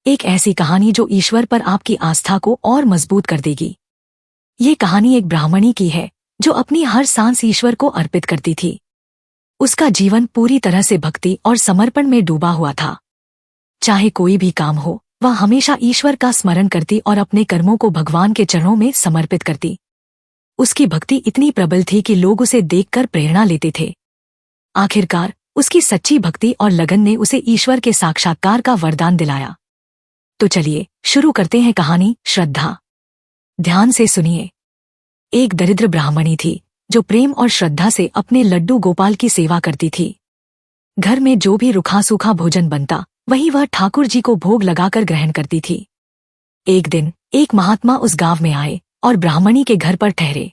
एक ऐसी कहानी जो ईश्वर पर आपकी आस्था को और मजबूत कर देगी। ये कहानी एक ब्राह्मणी की है जो अपनी हर सांस ईश्वर को अर्पित करती थी। उसका जीवन पूरी तरह से भक्ति और समर्पण में डूबा हुआ था। चाहे कोई भी काम हो, वह हमेशा ईश्वर का स्मरण करती और अपने कर्मों को भगवान के चरणों में समर्पित करती। उसकी भक्ति इतनी प्रबल थी कि लोग उसे देखकर प्रेरणा लेते थे। आखिरकार उसकी सच्ची भक्ति और लगन ने उसे ईश्वर के साक्षात्कार का वरदान दिलाया। तो चलिए शुरू करते हैं कहानी श्रद्धा। ध्यान से सुनिए। एक दरिद्र ब्राह्मणी थी जो प्रेम और श्रद्धा से अपने लड्डू गोपाल की सेवा करती थी। घर में जो भी रूखा सूखा भोजन बनता वही वह ठाकुर जी को भोग लगाकर ग्रहण करती थी। एक दिन एक महात्मा उस गांव में आए और ब्राह्मणी के घर पर ठहरे।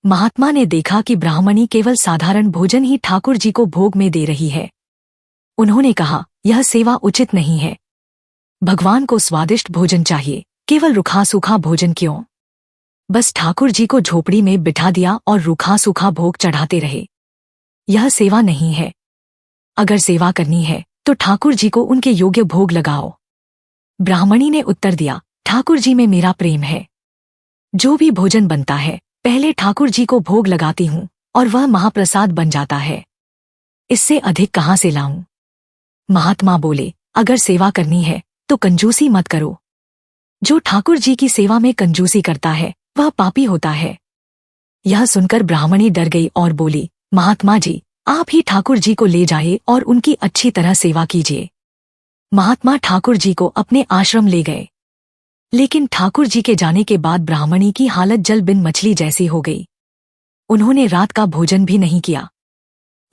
महात्मा ने देखा कि ब्राह्मणी केवल साधारण भोजन ही ठाकुर जी को भोग में दे रही है। उन्होंने कहा, यह सेवा उचित नहीं है। भगवान को स्वादिष्ट भोजन चाहिए, केवल रूखा सूखा भोजन क्यों? बस ठाकुर जी को झोपड़ी में बिठा दिया और रूखा सूखा भोग चढ़ाते रहे। यह सेवा नहीं है। अगर सेवा करनी है तो ठाकुर जी को उनके योग्य भोग लगाओ। ब्राह्मणी ने उत्तर दिया, ठाकुर जी में मेरा प्रेम है। जो भी भोजन बनता है पहले ठाकुर जी को भोग लगाती हूँ और वह महाप्रसाद बन जाता है। इससे अधिक कहाँ से लाऊं? महात्मा बोले, अगर सेवा करनी है तो कंजूसी मत करो। जो ठाकुर जी की सेवा में कंजूसी करता है वह पापी होता है। यह सुनकर ब्राह्मणी डर गई और बोली, महात्मा जी, आप ही ठाकुर जी को ले जाइए और उनकी अच्छी तरह सेवा कीजिए। महात्मा ठाकुर जी को अपने आश्रम ले गए। लेकिन ठाकुर जी के जाने के बाद ब्राह्मणी की हालत जल बिन मछली जैसी हो गई। उन्होंने रात का भोजन भी नहीं किया।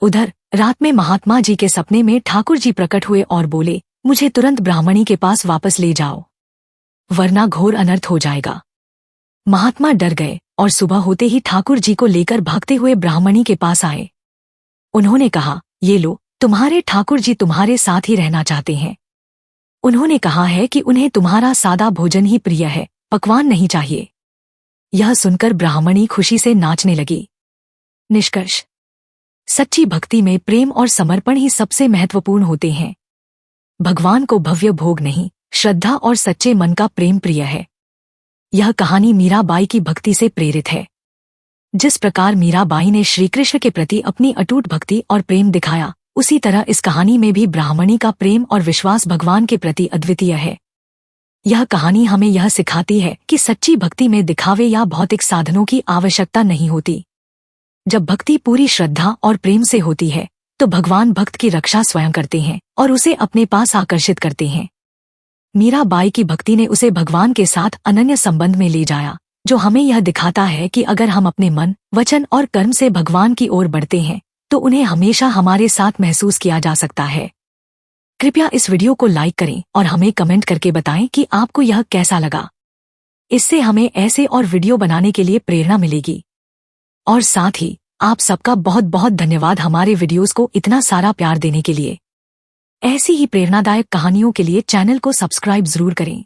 उधर रात में महात्मा जी के सपने में ठाकुर जी प्रकट हुए और बोले, मुझे तुरंत ब्राह्मणी के पास वापस ले जाओ, वरना घोर अनर्थ हो जाएगा। महात्मा डर गए और सुबह होते ही ठाकुर जी को लेकर भागते हुए ब्राह्मणी के पास आए। उन्होंने कहा, ये लो, तुम्हारे ठाकुर जी तुम्हारे साथ ही रहना चाहते हैं। उन्होंने कहा है कि उन्हें तुम्हारा सादा भोजन ही प्रिय है, पकवान नहीं चाहिए। यह सुनकर ब्राह्मणी खुशी से नाचने लगी। निष्कर्ष, सच्ची भक्ति में प्रेम और समर्पण ही सबसे महत्वपूर्ण होते हैं। भगवान को भव्य भोग नहीं, श्रद्धा और सच्चे मन का प्रेम प्रिय है। यह कहानी मीराबाई की भक्ति से प्रेरित है। जिस प्रकार मीराबाई ने श्रीकृष्ण के प्रति अपनी अटूट भक्ति और प्रेम दिखाया, उसी तरह इस कहानी में भी ब्राह्मणी का प्रेम और विश्वास भगवान के प्रति अद्वितीय है। यह कहानी हमें यह सिखाती है कि सच्ची भक्ति में दिखावे या भौतिक साधनों की आवश्यकता नहीं होती। जब भक्ति पूरी श्रद्धा और प्रेम से होती है तो भगवान भक्त की रक्षा स्वयं करते हैं और उसे अपने पास आकर्षित करते हैं। मीराबाई की भक्ति ने उसे भगवान के साथ अनन्य संबंध में ले जाया, जो हमें यह दिखाता है कि अगर हम अपने मन, वचन और कर्म से भगवान की ओर बढ़ते हैं तो उन्हें हमेशा हमारे साथ महसूस किया जा सकता है। कृपया इस वीडियो को लाइक करें और हमें कमेंट करके बताएं कि आपको यह कैसा लगा। इससे हमें ऐसे और वीडियो बनाने के लिए प्रेरणा मिलेगी। और साथ ही आप सबका बहुत बहुत धन्यवाद हमारे वीडियोस को इतना सारा प्यार देने के लिए। ऐसी ही प्रेरणादायक कहानियों के लिए चैनल को सब्सक्राइब जरूर करें।